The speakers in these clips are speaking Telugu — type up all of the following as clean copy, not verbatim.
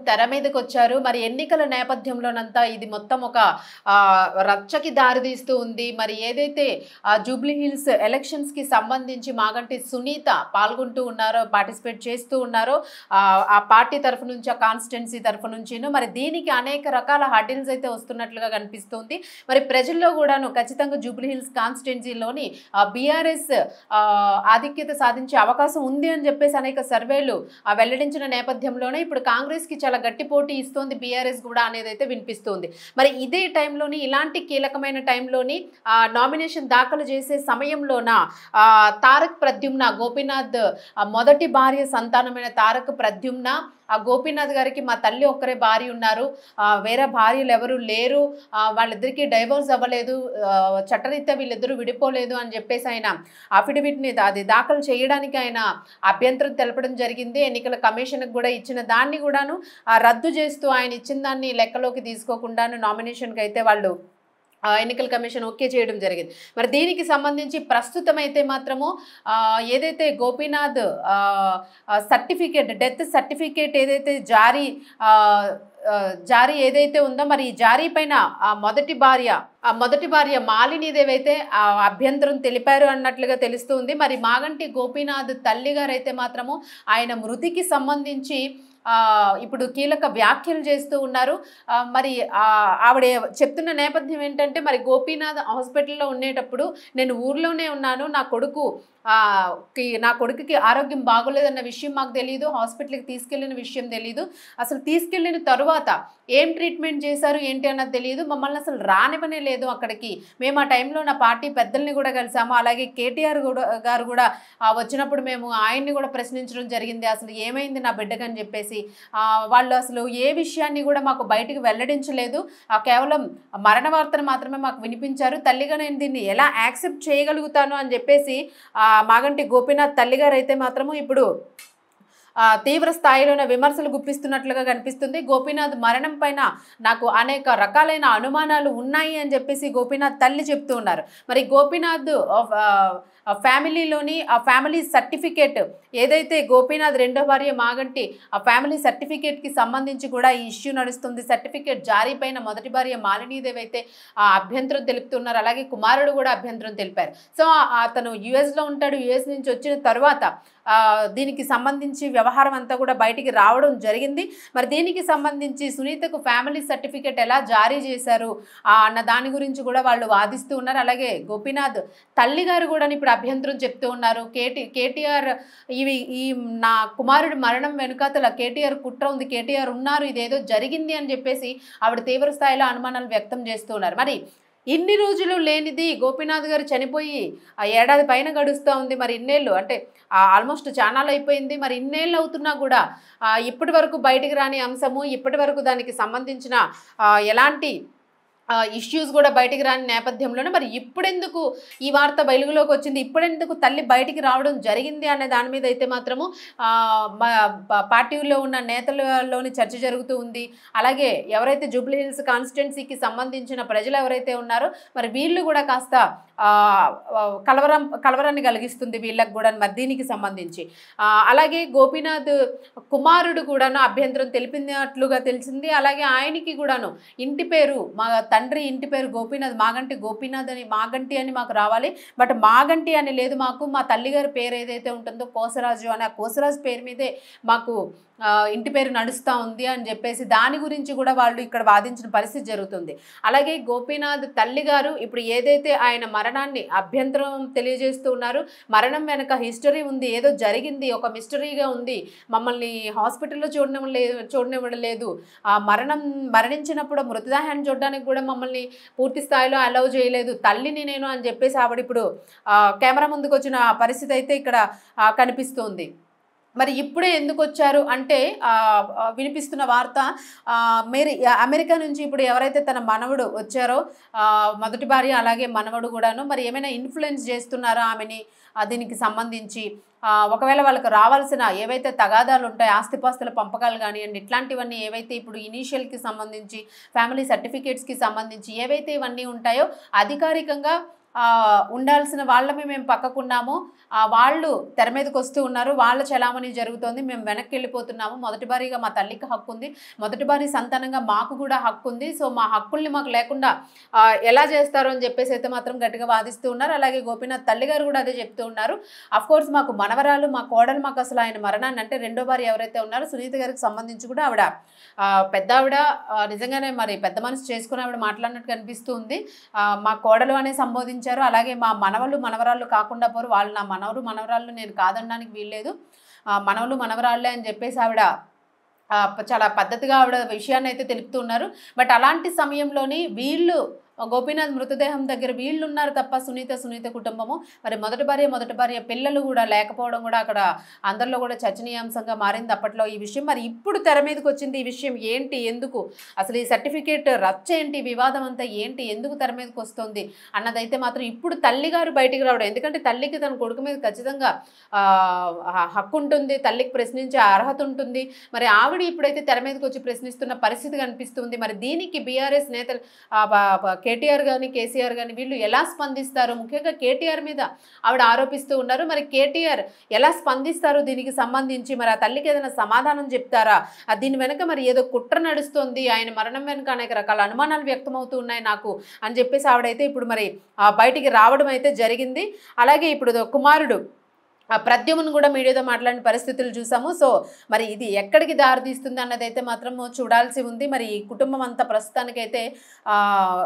తెర మీదకొచ్చారు. మరి ఎన్నికల నేపథ్యంలోనంతా ఇది మొత్తం ఒక రచ్చకి దారితీస్తూ ఉంది. మరి ఏదైతే జూబ్లీ హిల్స్ ఎలక్షన్స్‌కి సంబంధించి మాగంటి సునీత పాల్గొంటూ ఉన్నారో, పార్టిసిపేట్ చేస్తూ ఉన్నారో ఆ పార్టీ తరఫు నుంచి, ఆ కాన్స్టిట్యుయెన్సీ తరఫు నుంచిను మరి దీనికి అనేక రకాల హర్డిల్స్ అయితే వస్తున్నట్లుగా కనిపిస్తుంది. మరి ప్రజల్లో కూడాను ఖచ్చితంగా జూబ్లీ హిల్స్ కాన్స్టిట్యుయెన్సీలోని బీఆర్ఎస్ ఆధిక్యత సాధించే అవకాశం ఉంది అని చెప్పేసి అనేక సర్వేలు వెల్లడించిన నేపథ్యంలోనే ఇప్పుడు కాంగ్రెస్‌కి చాలా గట్టి పోటీ ఇస్తోంది బీఆర్ఎస్ కూడా అనేదైతే వినిపిస్తుంది. మరి ఇదే టైంలోని ఇలాంటి కీలకమైన టైంలోని నామినేషన్ దాఖలు చేసే సమయంలోన తారక్ ప్రద్యుమ్న గోపీనాథ్ మొదటి భార్య సంతానమైన తారక్ ప్రద్యుమ్న గోపీనాథ్ గారికి మా తల్లి ఒక్కరే భార్య ఉన్నారు, వేరే భార్యలు ఎవరు లేరు, వాళ్ళిద్దరికీ డైవోర్స్ అవ్వలేదు, చట్టరీత్యా వీళ్ళిద్దరూ విడిపోలేదు అని చెప్పేసి ఆయన అఫిడవిట్ని అది దాఖలు చేయడానికి ఆయన అభ్యంతరం తెలపడం జరిగింది. ఎన్నికల కమిషన్కి కూడా ఇచ్చిన దాన్ని కూడాను రద్దు చేస్తూ ఆయన ఇచ్చిన దాన్ని లెక్కలోకి తీసుకోకుండాను నామినేషన్కి అయితే వాళ్ళు ఎన్నికల కమిషన్ ఓకే చేయడం జరిగింది. మరి దీనికి సంబంధించి ప్రస్తుతం అయితే మాత్రము ఏదైతే గోపీనాథ్ సర్టిఫికేట్ డెత్ సర్టిఫికేట్ ఏదైతే జారీ ఏదైతే ఉందో మరి ఈ జారీ పైన మొదటి భార్య మాలినీదేవి అయితే అభ్యంతరం తెలిపారు అన్నట్లుగా తెలుస్తుంది. మరి మాగంటి గోపీనాథ్ తల్లి గారు అయితే మాత్రము ఆయన మృతికి సంబంధించి ఇప్పుడు కీలక వ్యాఖ్యలు చేస్తూ ఉన్నారు. మరి ఆవిడ చెప్తున్న నేపథ్యం ఏంటంటే మరి గోపీనాథ్ హాస్పిటల్లో ఉండేటప్పుడు నేను ఊర్లోనే ఉన్నాను, నా కొడుకుకి ఆరోగ్యం బాగోలేదన్న విషయం మాకు తెలియదు, హాస్పిటల్కి తీసుకెళ్లిన విషయం తెలియదు, అసలు తీసుకెళ్లిన తరువాత ఏం ట్రీట్మెంట్ చేశారు ఏంటి అన్నది తెలియదు, మమ్మల్ని అసలు రానివ్వనే లేదు అక్కడికి. మేము ఆ టైంలో నా పార్టీ పెద్దల్ని కూడా కలిసాము, అలాగే కేటీఆర్ గారు కూడా వచ్చినప్పుడు మేము ఆయన్ని కూడా ప్రశ్నించడం జరిగింది, అసలు ఏమైంది నా బిడ్డకని చెప్పేసి. వాళ్ళు అసలు ఏ విషయాన్ని కూడా మాకు బయటకు వెల్లడించలేదు, కేవలం మరణ వార్తను మాత్రమే మాకు వినిపించారు. తల్లిగా నేను దీన్ని ఎలా యాక్సెప్ట్ చేయగలుగుతాను అని చెప్పేసి మాగంటి గోపీనాథ్ తల్లిగారు అయితే మాత్రము ఇప్పుడు తీవ్ర స్థాయిలోనే విమర్శలు గుప్పిస్తున్నట్లుగా కనిపిస్తుంది. గోపీనాథ్ మరణం పైన నాకు అనేక రకాలైన అనుమానాలు ఉన్నాయి అని చెప్పేసి గోపీనాథ్ తల్లి చెప్తూ ఉన్నారు. మరి గోపీనాథ్ ఫ్యామిలీలోని ఆ ఫ్యామిలీ సర్టిఫికేట్ ఏదైతే గోపీనాథ్ రెండో భార్య మాగంటి ఆ ఫ్యామిలీ సర్టిఫికేట్కి సంబంధించి కూడా ఈ ఇష్యూ నడుస్తుంది. సర్టిఫికేట్ జారీ పైన మొదటి భార్య మాలినీదేవి అయితే అభ్యంతరం తెలుపుతున్నారు, అలాగే కుమారుడు కూడా అభ్యంతరం తెలిపారు. సో అతను యుఎస్లో ఉంటాడు, యుఎస్ నుంచి వచ్చిన తర్వాత దీనికి సంబంధించి వ్యవహారం అంతా కూడా బయటికి రావడం జరిగింది. మరి దీనికి సంబంధించి సునీతకు ఫ్యామిలీ సర్టిఫికేట్ ఎలా జారీ చేశారు అన్న దాని గురించి కూడా వాళ్ళు వాదిస్తూ ఉన్నారు. అలాగే గోపీనాథ్ తల్లి గారు కూడా ఇప్పుడు అభ్యంతరం చెప్తూ ఉన్నారు. కేటీఆర్ ఈ నా కుమారుడు మరణం వెనుకాతల కేటీఆర్ కుట్ర ఉంది, కేటీఆర్ ఉన్నారు, ఇదేదో జరిగింది అని చెప్పేసి ఆవిడ తీవ్ర స్థాయిలో అనుమానాలు వ్యక్తం చేస్తూ ఉన్నారు. మరి ఇన్ని రోజులు లేనిది గోపీనాథ్ గారు చనిపోయి ఏడాది పైన గడుస్తూ ఉంది. మరి ఇన్నేళ్ళు అంటే ఆల్మోస్ట్ ఛానల్ అయిపోయింది. మరి ఇన్నేళ్ళు అవుతున్నా కూడా ఇప్పటి వరకు బయటికి రాని అంశము, ఇప్పటి వరకు దానికి సంబంధించిన ఎలాంటి ఇష్యూస్ కూడా బయటికి రాని నేపథ్యంలోనే మరి ఇప్పుడెందుకు ఈ వార్త వెలుగులోకి వచ్చింది, ఇప్పుడెందుకు తల్లి బయటికి రావడం జరిగింది అనే దాని మీద అయితే మాత్రము పార్టీలో ఉన్న నేతలలోని చర్చ జరుగుతూ ఉంది. అలాగే ఎవరైతే జూబ్లీ హిల్స్ కాన్స్టిట్యుయెన్సీకి సంబంధించిన ప్రజలు ఎవరైతే ఉన్నారో మరి వీళ్ళు కూడా కాస్త కలవరాన్ని కలిగిస్తుంది వీళ్ళకి కూడా మరి దీనికి సంబంధించి. అలాగే గోపీనాథ్ కుమారుడు కూడాను అభ్యంతరం తెలిపినట్లుగా తెలిసింది. అలాగే ఆయనకి కూడాను ఇంటి పేరు మా తండ్రి ఇంటి పేరు గోపీనాథ్, మాగంటి గోపీనాథ్ అని మాగంటి అని మాకు రావాలి, బట్ మాగంటి అని లేదు మాకు, మా తల్లిగారి పేరు ఏదైతే ఉంటుందో కోసరాజు అని ఆ కోసరాజు పేరు మీదే మాకు ఇంటి పేరు నడుస్తూ ఉంది అని చెప్పేసి దాని గురించి కూడా వాళ్ళు ఇక్కడ వాదించిన పరిస్థితి జరుగుతుంది. అలాగే గోపీనాథ్ తల్లి గారు ఇప్పుడు ఏదైతే ఆయన మరణాన్ని అభ్యంతరం తెలియజేస్తూ ఉన్నారు, మరణం వెనక హిస్టరీ ఉంది, ఏదో జరిగింది, ఒక మిస్టరీగా ఉంది, మమ్మల్ని హాస్పిటల్లో చూడనివ్వడం లేదు, మరణించినప్పుడు మృతదేహాన్ని చూడడానికి కూడా మమ్మల్ని పూర్తి స్థాయిలో అలౌ చేయలేదు, తల్లిని నేను అని చెప్పేసి ఆవిడ ఇప్పుడు కెమెరా ముందుకు వచ్చిన పరిస్థితి అయితే ఇక్కడ కనిపిస్తుంది. మరి ఇప్పుడే ఎందుకు వచ్చారు అంటే వినిపిస్తున్న వార్త మీరు అమెరికా నుంచి ఇప్పుడు ఎవరైతే తన మనవడు వచ్చారో మొదటి భార్య అలాగే మనవడు కూడాను మరి ఏమైనా ఇన్ఫ్లుయెన్స్ చేస్తున్నారో ఆమెని దీనికి సంబంధించి ఒకవేళ వాళ్ళకి రావాల్సిన ఏవైతే తగాదాలు ఉంటాయి ఆస్తిపాస్తుల పంపకాలు కానివ్వండి ఇట్లాంటివన్నీ ఏవైతే ఇప్పుడు ఇనీషియల్కి సంబంధించి ఫ్యామిలీ సర్టిఫికేట్స్కి సంబంధించి ఏవైతే ఇవన్నీ ఉంటాయో అధికారికంగా ఉండాల్సిన వాళ్ళమే మేము పక్కకున్నాము, వాళ్ళు తెర మీదకి వస్తూ ఉన్నారు, వాళ్ళ చలామణి జరుగుతోంది, మేము వెనక్కి వెళ్ళిపోతున్నాము, మొదటి భారీగా మా తల్లికి హక్కు ఉంది, మొదటి భారీ సంతానంగా మాకు కూడా హక్కు ఉంది, సో మా హక్కుల్ని మాకు లేకుండా ఎలా చేస్తారు అని చెప్పేసి అయితే మాత్రం గట్టిగా వాదిస్తూ ఉన్నారు. అలాగే గోపీనాథ్ తల్లి గారు కూడా అదే చెప్తూ ఉన్నారు. అఫ్కోర్స్ మాకు మనవరాలు, మా కోడలు, మాకు అసలు ఆయన మరణాన్ని అంటే రెండో భార్య ఎవరైతే ఉన్నారో సునీత గారికి సంబంధించి కూడా ఆవిడ పెద్ద ఆవిడ నిజంగానే మరి పెద్ద మనసు చేసుకుని ఆవిడ మాట్లాడినట్టు కనిపిస్తూ ఉంది. మా కోడలు అనే సంబోధించారు. అలాగే మా మనవలు మనవరాళ్ళు కాకుండా పోరు, వాళ్ళు నా మనవరు మనవరాళ్ళు, నేను కాదనడానికి వీల్లేదు, మనవలు మనవరాళ్ళే అని చెప్పేసి ఆవిడ చాలా పద్ధతిగా ఆవిడ విషయాన్ని అయితే తెలుపుతూ ఉన్నారు. బట్ అలాంటి సమయంలోని వీళ్ళు గోపీనాథ్ మృతదేహం దగ్గర వీళ్ళు ఉన్నారు తప్ప సునీత కుటుంబము, మరి మొదటి భార్య పిల్లలు కూడా లేకపోవడం కూడా అక్కడ అందరిలో కూడా చర్చనీయాంశంగా మారింది అప్పట్లో ఈ విషయం. మరి ఇప్పుడు తెర మీదకి వచ్చింది ఈ విషయం ఏంటి, ఎందుకు అసలు ఈ సర్టిఫికేట్ రచ్చ ఏంటి, వివాదం అంతా ఏంటి, ఎందుకు తెర మీదకి వస్తుంది అన్నదైతే మాత్రం ఇప్పుడు తల్లి గారు బయటికి రావడం. ఎందుకంటే తల్లికి తన కొడుకు మీద ఖచ్చితంగా హక్కు ఉంటుంది, తల్లికి ప్రశ్నించే అర్హత ఉంటుంది. మరి ఆవిడ ఇప్పుడైతే తెర మీదకి వచ్చి ప్రశ్నిస్తున్న పరిస్థితి కనిపిస్తుంది. మరి దీనికి బీఆర్ఎస్ నేతలు కేటీఆర్ కానీ కేసీఆర్ కానీ వీళ్ళు ఎలా స్పందిస్తారు, ముఖ్యంగా కేటీఆర్ మీద ఆవిడ ఆరోపిస్తూ ఉన్నారు. మరి కేటీఆర్ ఎలా స్పందిస్తారు దీనికి సంబంధించి, మరి ఆ తల్లికి ఏదైనా సమాధానం చెప్తారా, దీని వెనక మరి ఏదో కుట్ర నడుస్తుంది, ఆయన మరణం వెనుక అనేక రకాల అనుమానాలు వ్యక్తమవుతూ ఉన్నాయి నాకు అని చెప్పేసి ఆవిడైతే ఇప్పుడు మరి బయటికి రావడం అయితే జరిగింది. అలాగే ఇప్పుడు కుమారుడు ప్రద్యుమ్ను కూడా మీడియాతో మాట్లాడిన పరిస్థితులు చూసాము. సో మరి ఇది ఎక్కడికి దారితీస్తుంది అన్నదైతే మాత్రం చూడాల్సి ఉంది. మరి ఈ కుటుంబం అంతా ప్రస్తుతానికైతే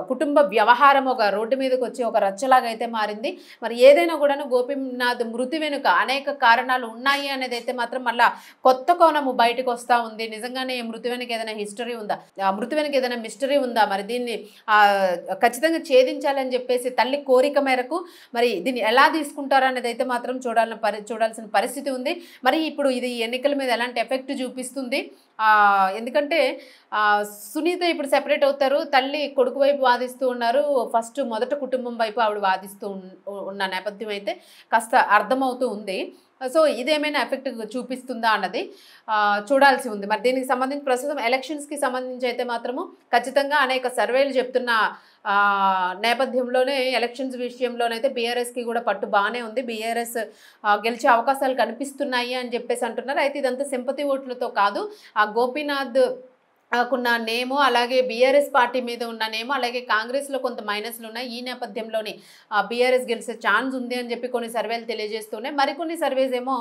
కుటుంబ వ్యవహారం ఒక రోడ్డు మీదకి వచ్చి ఒక రచ్చలాగా అయితే మారింది. మరి ఏదైనా కూడాను గోపీనాథ్ మృతి వెనుక అనేక కారణాలు ఉన్నాయి అనేది అయితే మాత్రం మళ్ళీ కొత్త కోణము బయటకు వస్తూ ఉంది. నిజంగానే మృతి వెనుక ఏదైనా హిస్టరీ ఉందా, మృతి వెనుక ఏదైనా మిస్టరీ ఉందా, మరి దీన్ని ఖచ్చితంగా ఛేదించాలని చెప్పేసి తల్లి కోరిక మేరకు మరి దీన్ని ఎలా తీసుకుంటారు అనేది అయితే మాత్రం చూడాల్సిన పరిస్థితి ఉంది. మరి ఇప్పుడు ఇది ఎన్నికల మీద ఎలాంటి ఎఫెక్ట్ చూపిస్తుంది, ఎందుకంటే సునీత ఇప్పుడు సెపరేట్ అవుతారు, తల్లి కొడుకు వైపు వాదిస్తూ ఉన్నారు, ఫస్ట్ మొదట కుటుంబం వైపు ఆవిడ వాదిస్తూ ఉన్న నేపథ్యం అయితే కాస్త అర్థమవుతూ ఉంది. సో ఇదేమైనా ఎఫెక్ట్ చూపిస్తుందా అన్నది చూడాల్సి ఉంది. మరి దీనికి సంబంధించి ప్రస్తుతం ఎలక్షన్స్కి సంబంధించి అయితే మాత్రము ఖచ్చితంగా అనేక సర్వేలు చెప్తున్న నేపథ్యంలోనే ఎలక్షన్స్ విషయంలోనైతే బీఆర్ఎస్కి కూడా పట్టు బాగానే ఉంది, బీఆర్ఎస్ గెలిచే అవకాశాలు కనిపిస్తున్నాయి అని చెప్పేసి అంటున్నారు. అయితే ఇదంతా సింపతి ఓట్లతో కాదు, గోపీనాథ్ కున్న నేమో అలాగే బీఆర్ఎస్ పార్టీ మీద ఉన్న నేమో అలాగే కాంగ్రెస్లో కొంత మైనస్లు ఉన్నాయి. ఈ నేపథ్యంలోని బీఆర్ఎస్ గెలిచే ఛాన్స్ ఉంది అని చెప్పి కొన్ని సర్వేలు తెలియజేస్తున్నాయి, మరికొన్ని సర్వేస్ ఏమో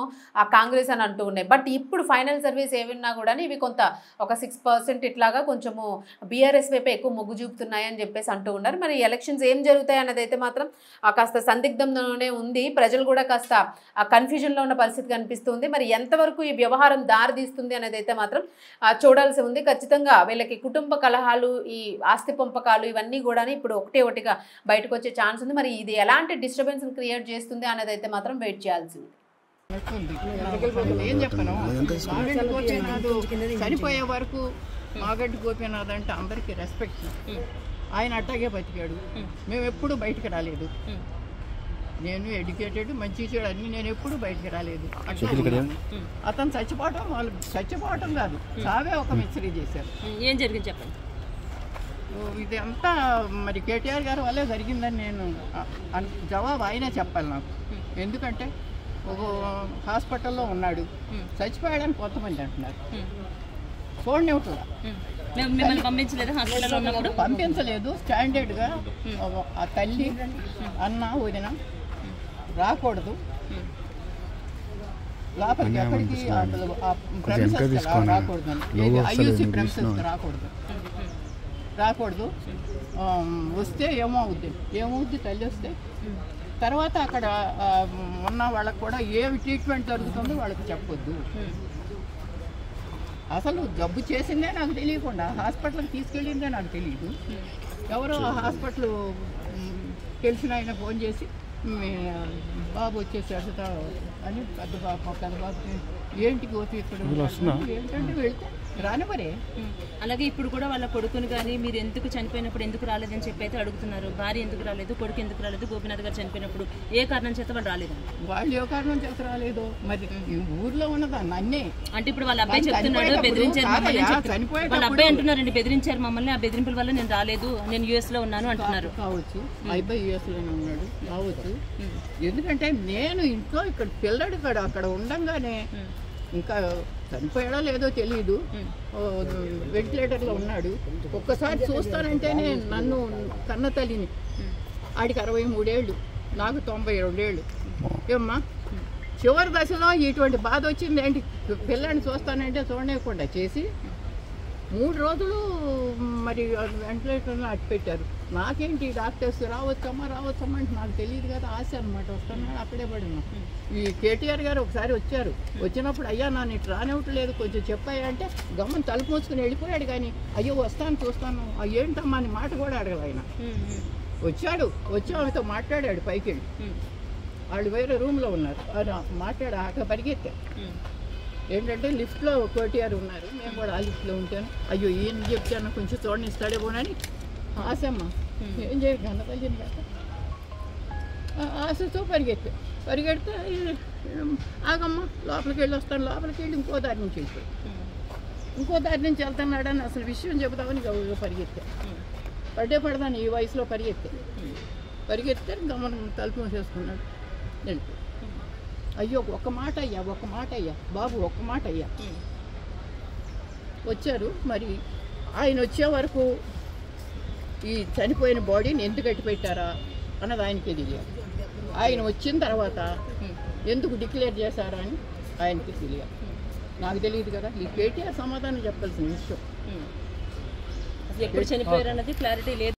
కాంగ్రెస్ అని అంటూ ఉన్నాయి. బట్ ఇప్పుడు ఫైనల్ సర్వేస్ ఏమన్నా కూడా ఇవి కొంత ఒక 6% ఇట్లాగా కొంచెము బీఆర్ఎస్ వైపు ఎక్కువ మొగ్గు చూపుతున్నాయి అని చెప్పేసి అంటూ ఉన్నారు. మరి ఎలక్షన్స్ ఏం జరుగుతాయి అన్నది అయితే మాత్రం కాస్త సందిగ్ధంలోనే ఉంది, ప్రజలు కూడా కాస్త కన్ఫ్యూజన్లో ఉన్న పరిస్థితి కనిపిస్తుంది. మరి ఎంతవరకు ఈ వ్యవహారం దారితీస్తుంది అనేది అయితే మాత్రం చూడాల్సి ఉంది. ఖచ్చితంగా వీళ్ళకి కుటుంబ కలహాలు, ఈ ఆస్తి పంపకాలు ఇవన్నీ కూడా ఇప్పుడు ఒకటిగా బయటకు వచ్చే ఛాన్స్ ఉంది. మరి ఇది ఎలాంటి డిస్టర్బెన్స్ క్రియేట్ చేస్తుంది అనేది అయితే మాత్రం వెయిట్ చేయాల్సి ఉంది. ఏం చెప్పను, చనిపోయే వరకు మాగంటి గోపీనాథ్ అంటే అందరికీ రెస్పెక్ట్. ఆయన అట్టాగే బతికాడు, మేము ఎప్పుడు బయటకు రాలేదు. నేను ఎడ్యుకేటెడ్, మంచి చెడు అన్ని, నేను ఎప్పుడు బయటకు రాలేదు. అతను చచ్చిపోవటం కాదు, చావే ఒక మిస్టరీ చేశారు. ఏం జరిగింది చెప్పండి. ఇది అంతా మరి కేటీఆర్ గారి వల్లే జరిగిందని నేను జవాబు ఆయనే చెప్పాలి నాకు. ఎందుకంటే ఒక హాస్పిటల్లో ఉన్నాడు, చచ్చిపోయాడని కొంతమంది అంటున్నారు. చూడండి పంపించలేదు. స్టాండర్డ్గా ఆ తల్లి అన్న వదిన రాకూడదు లోపలికి, ఎక్కడికి రాకూడదు, ఐయూసీ ప్రెమిసెస్ రాకూడదు. వస్తే ఏమవుద్ది తల్లి వస్తే తర్వాత అక్కడ ఉన్న వాళ్ళకు కూడా ఏమి ట్రీట్మెంట్ జరుగుతుందో వాళ్ళకి చెప్పొద్దు. అసలు జబ్బు చేసిందే నాకు తెలియకుండా హాస్పిటల్కి తీసుకెళ్ళిందే నాకు తెలియదు. ఎవరో హాస్పిటల్ తెలిసిన ఆయన ఫోన్ చేసి బాబు వచ్చేసాడు అని పెద్ద బాబుకి ఏంటి గోపి ఇక్కడ ఏంటంటే వెళ్తే రానివరే. అలాగే ఇప్పుడు కూడా వాళ్ళ కొడుకుని కానీ మీరు ఎందుకు చనిపోయినప్పుడు ఎందుకు రాలేదని చెప్పి అయితే అడుగుతున్నారు. భార్య ఎందుకు రాలేదు, కొడుకు ఎందుకు రాలేదు, గోపీనాథ్ గారు చనిపోయినప్పుడు ఏ కారణం చేత వాళ్ళు రాలేదు? వాళ్ళు ఏ కారణం చేత రాలేదు మరి ఈ ఊర్లో ఉన్నదాన్ని అన్నీ. అంటే ఇప్పుడు వాళ్ళ అబ్బాయి చెప్తున్నాడు బెదిరించారు మమ్మల్ని, వాళ్ళ అబ్బాయి అంటున్నారండి బెదిరించారు మమ్మల్ని, ఆ బెదిరింపుల వల్ల నేను రాలేదు, నేను యుఎస్ లో ఉన్నాను అంటున్నారు. కావచ్చు, అబ్బాయి యుఎస్ లోనే ఉన్నాడు కావచ్చు. ఎందుకంటే నేను ఇంట్లో ఇక్కడ పిల్లడు అక్కడ ఉండంగానే ఇంకా చనిపోయాడో లేదో తెలియదు, వెంటిలేటర్లో ఉన్నాడు. ఒక్కసారి చూస్తానంటేనే నన్ను కన్న తల్లిని, ఆడికి 63 ఏళ్ళు, నాకు 92 ఏళ్ళు. ఏమ్మా చివరి దశలో ఇటువంటి బాధ వచ్చింది ఏంటి, పిల్లాడిని చూస్తానంటే చూడలేకుండా చేసి 3 రోజులు మరి వెంటిలేటర్లో అట్టు పెట్టారు. నాకేంటి డాక్టర్స్ రావచ్చమ్మా అంటే నాకు తెలియదు కదా, ఆశ అనమాట. వస్తున్నాడు అక్కడే పడినా. ఈ కేటీఆర్ గారు ఒకసారి వచ్చారు, వచ్చినప్పుడు అయ్యా నన్ను ఇటు రానివ్వట్లేదు కొంచెం చెప్పాయా అంటే గమ్మని తలుపు మూసుకుని వెళ్ళిపోయాడు. కానీ అయ్యో వస్తాను చూస్తాను ఏంటమ్మా అని మాట కూడా అడగదు ఆయన. వచ్చి ఆమెతో మాట్లాడాడు పైకి వెళ్ళి, వాళ్ళు వేరే రూమ్లో ఉన్నారు, మాట్లాడాక పరిగెత్తారు. ఏంటంటే లిఫ్ట్లో కేటీఆర్ ఉన్నారు, మేము కూడా ఆ లిఫ్ట్లో ఉంటాను. అయ్యో ఈయన చెప్తాను కొంచెం చూడనిస్తాడేమోనని ఆశమ్మ ఏం చేయాలి గన్నతల్లిని కాక ఆశతో పరిగెడితే ఆగమ్మ లోపలికి వెళ్ళి వస్తాను, లోపలికి వెళ్ళి ఇంకో దారి నుంచి వెళ్ళిపోయి ఇంకో దారి నుంచి వెళ్తున్నాడని అసలు విషయం చెబుతామని పరిగెత్తా. పడదాను ఈ వయసులో పరిగెత్తే గమనం తలుపు మూసేసుకున్నాడు వెళ్ళిపోయి. అయ్యో ఒక్క మాట అయ్యా బాబు, ఒక్క మాట అయ్యా. వచ్చారు మరి ఆయన వచ్చే వరకు ఈ చనిపోయిన బాడీని ఎందుకు కట్టి పెట్టారా అన్నది ఆయనకి తెలియాలి. ఆయన వచ్చిన తర్వాత ఎందుకు డిక్లేర్ చేశారా అని ఆయనకి తెలియాలి. నాకు తెలియదు కదా, ఈ కేటీఆర్ సమాధానం చెప్పాల్సిన విషయం. ఎప్పుడు చనిపోయారు అన్నది క్లారిటీ లేదు.